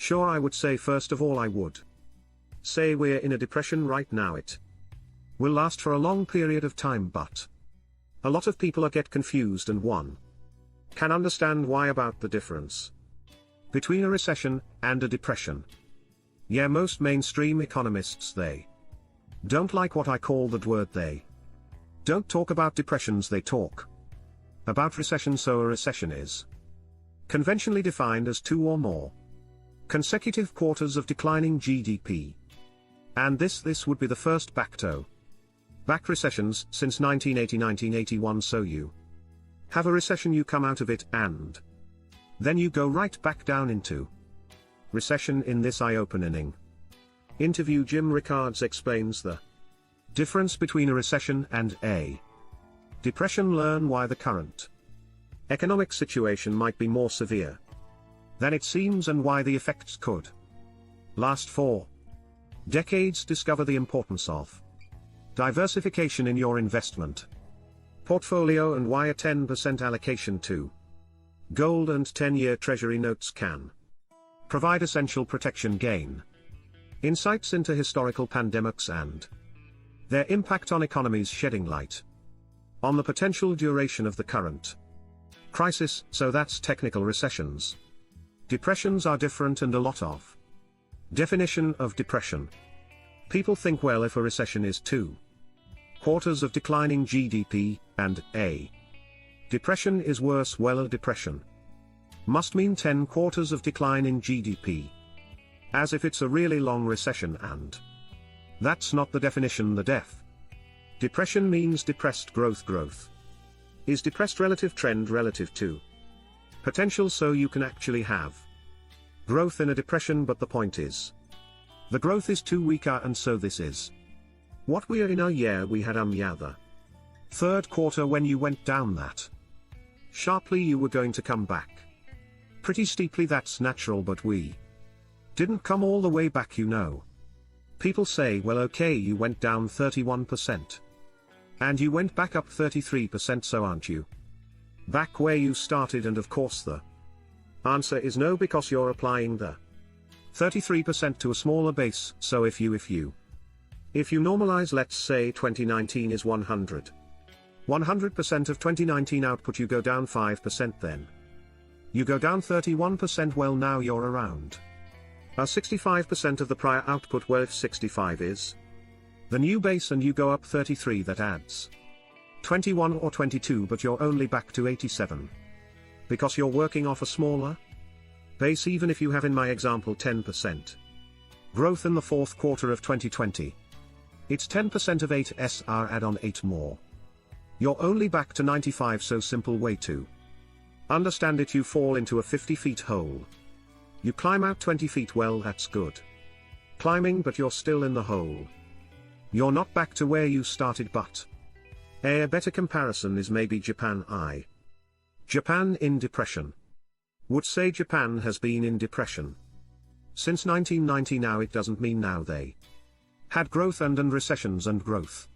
Sure, I would say first of all I would say we're in a depression right now. It will last for a long period of time, but a lot of people get confused, and one can understand why about the difference between a recession and a depression. Yeah, most mainstream economists, they don't like what I call the word. They don't talk about depressions, they talk about recession. So a recession is conventionally defined as 2 or more consecutive quarters of declining GDP. And this would be the first back-to-back recessions since 1980-1981. So you have a recession, you come out of it, and then you go right back down into recession. In this eye-opening interview, Jim Rickards explains the difference between a recession and a depression. Learn why the current economic situation might be more severe than it seems, and why the effects could last for decades. Discover the importance of diversification in your investment portfolio, and why a 10% allocation to gold and 10-year treasury notes can provide essential protection. Gain insights into historical pandemics and their impact on economies, shedding light on the potential duration of the current crisis. So that's technical recessions. Depressions are different, and a lot of definition of depression. People think, well, if a recession is 2 quarters of declining GDP, and a depression is worse, well, a depression must mean 10 quarters of decline in GDP. As if it's a really long recession, and that's not the definition. The depression means depressed growth. Growth is depressed relative trend relative to potential, so you can actually have growth in a depression, but the point is the growth is too weaker, and so this is what we are in. Yeah, we had the third quarter when you went down that sharply, you were going to come back pretty steeply. That's natural, but we didn't come all the way back. People say, well, okay, you went down 31% and you went back up 33%, so aren't you back where you started? And of course the answer is no, because you're applying the 33% to a smaller base. So if you normalize, let's say 2019 is 100% of 2019 output, you go down 5%, then you go down 31%. Well, now you're around 65% of the prior output. Well, if 65 is the new base and you go up 33, that adds 21 or 22, but you're only back to 87 because you're working off a smaller base. Even if you have, in my example, 10% growth in the fourth quarter of 2020, it's 10% of 8 SR, add on 8 more, you're only back to 95. So simple way to understand it: you fall into a 50 feet hole, you climb out 20 feet. Well, that's good climbing, but you're still in the hole. You're not back to where you started. But a better comparison is maybe Japan. Japan in depression. Would say Japan has been in depression since 1990. Now it doesn't mean now they had growth and recessions and growth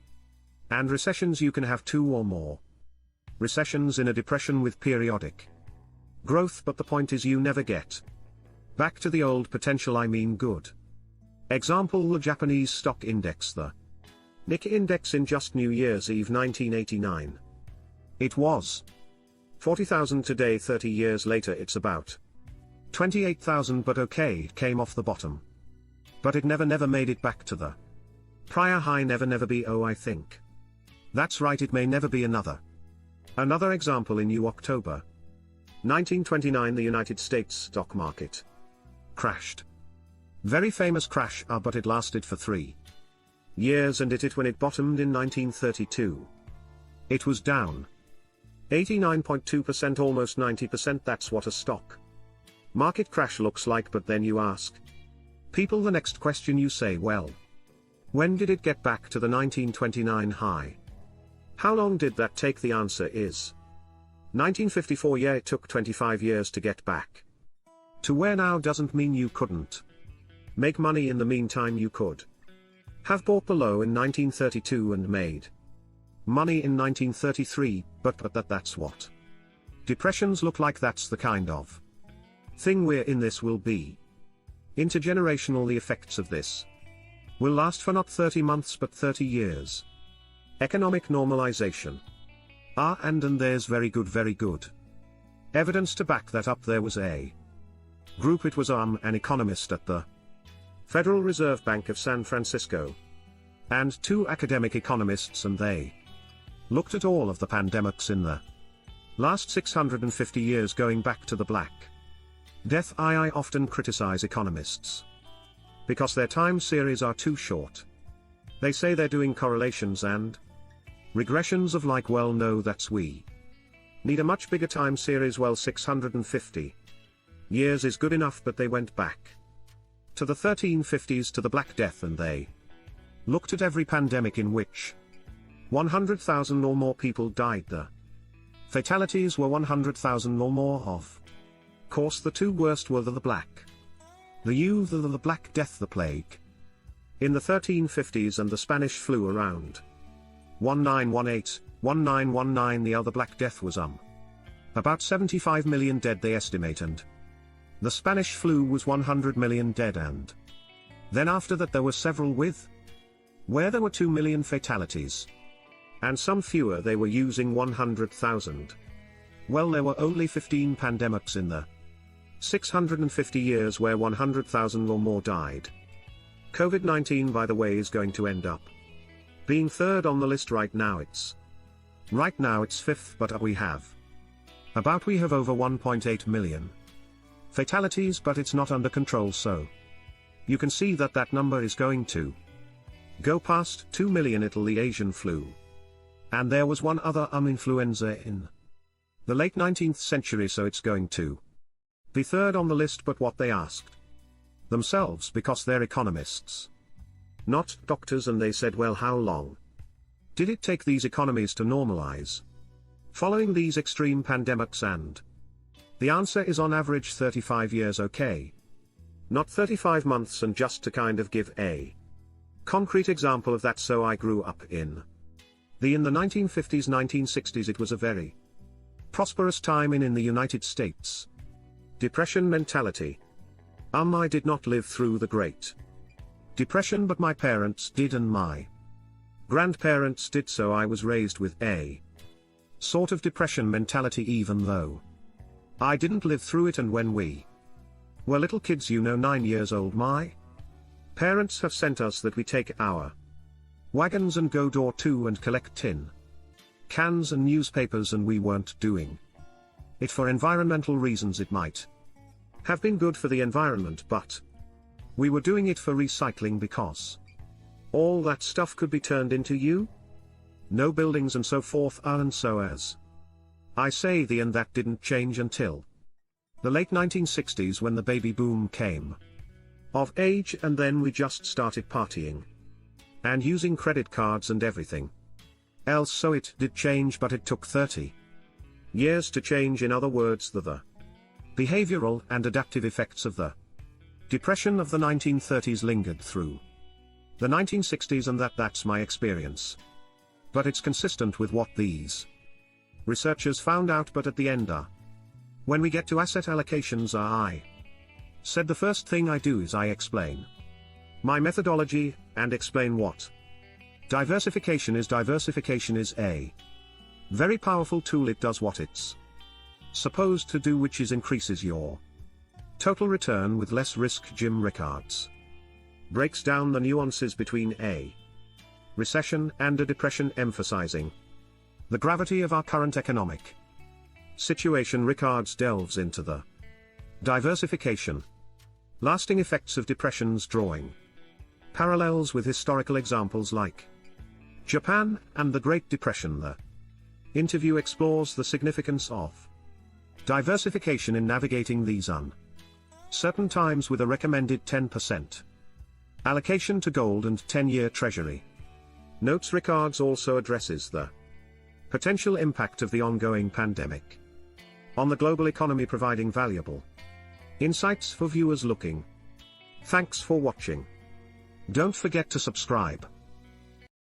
and recessions. You can have 2 or more recessions in a depression with periodic growth, but the point is you never get back to the old potential. I mean, good example, the Japanese stock index, the Nikkei index. In just New Year's Eve 1989, it was 40,000. Today, 30 years later, it's about 28,000. But okay, it came off the bottom, but it never made it back to the prior high. Never be. Oh, I think that's right, it may never be. Another example, in October 1929, the United States stock market crashed. Very famous crash, but it lasted for 3 years, and when it bottomed in 1932, it was down 89.2%, almost 90%. That's what a stock market crash looks like. But then you ask people the next question, you say, well, when did it get back to the 1929 high? How long did that take? The answer is 1954. Yeah, it took 25 years to get back to where now. Doesn't mean you couldn't make money in the meantime. You could have bought below in 1932 and made money in 1933, but that's what depressions look like. That's the kind of thing we're in. This will be Intergenerational, the effects of this will last for not 30 months but 30 years. Economic normalization. And there's very good. Evidence to back that up. There was a group, it was an economist at the Federal Reserve Bank of San Francisco, and 2 academic economists, and they looked at all of the pandemics in the last 650 years going back to the Black Death. I often criticize economists because their time series are too short. They say they're doing correlations and regressions of like, well no, that's we need a much bigger time series. Well, 650 years is good enough, but they went back to the 1350s to the Black Death, and they looked at every pandemic in which 100,000 or more people died. The fatalities were 100,000 or more. Of course, the 2 worst were the Black Death, the plague in the 1350s, and the Spanish flu around 1918, 1919. The other Black Death was about 75 million dead, they estimate, and the Spanish flu was 100 million dead, and then after that there were several where there were 2 million fatalities. And some fewer, they were using 100,000. Well, there were only 15 pandemics in the 650 years where 100,000 or more died. COVID-19, by the way, is going to end up being 3rd on the list right now. It's 5th, but we have over 1.8 million fatalities, but it's not under control, so you can see that number is going to go past 2 million. It'll the Asian flu. And there was one other influenza in the late 19th century, so it's going to be 3rd on the list. But what they asked themselves, because they're economists, not doctors, and they said, well, how long did it take these economies to normalize following these extreme pandemics? And the answer is on average 35 years. Okay, not 35 months. And just to kind of give a concrete example of that, so I grew up in the 1950s, 1960s. It was a very prosperous time in the United States. Depression mentality. I did not live through the Great Depression, but my parents did and my grandparents did, so I was raised with a sort of depression mentality, even though I didn't live through it. And when we were little kids, 9 years old, my parents have sent us that we take our wagons and go door to and collect tin cans and newspapers, and we weren't doing it for environmental reasons. It might have been good for the environment, but we were doing it for recycling, because all that stuff could be turned into no buildings and so forth. And so, as I say, and that didn't change until the late 1960s, when the baby boom came of age, and then we just started partying and using credit cards and everything else. So it did change, but it took 30 years to change. In other words, the behavioral and adaptive effects of the depression of the 1930s lingered through the 1960s, and that's my experience. But it's consistent with what these researchers found out. But at the end, when we get to asset allocations, I said the first thing I do is I explain my methodology, and explain what diversification is. Diversification is a very powerful tool. It does what it's supposed to do, which is increases your total return with less risk. Jim Rickards breaks down the nuances between a recession and a depression, emphasizing the gravity of our current economic situation. Rickards delves into the diversification lasting effects of depressions, drawing parallels with historical examples like Japan and the Great Depression. The interview explores the significance of diversification in navigating these uncertain times, with a recommended 10% allocation to gold and 10-year treasury notes. Rickards also addresses the potential impact of the ongoing pandemic on the global economy, providing valuable insights for viewers looking. Thanks for watching. Don't forget to subscribe.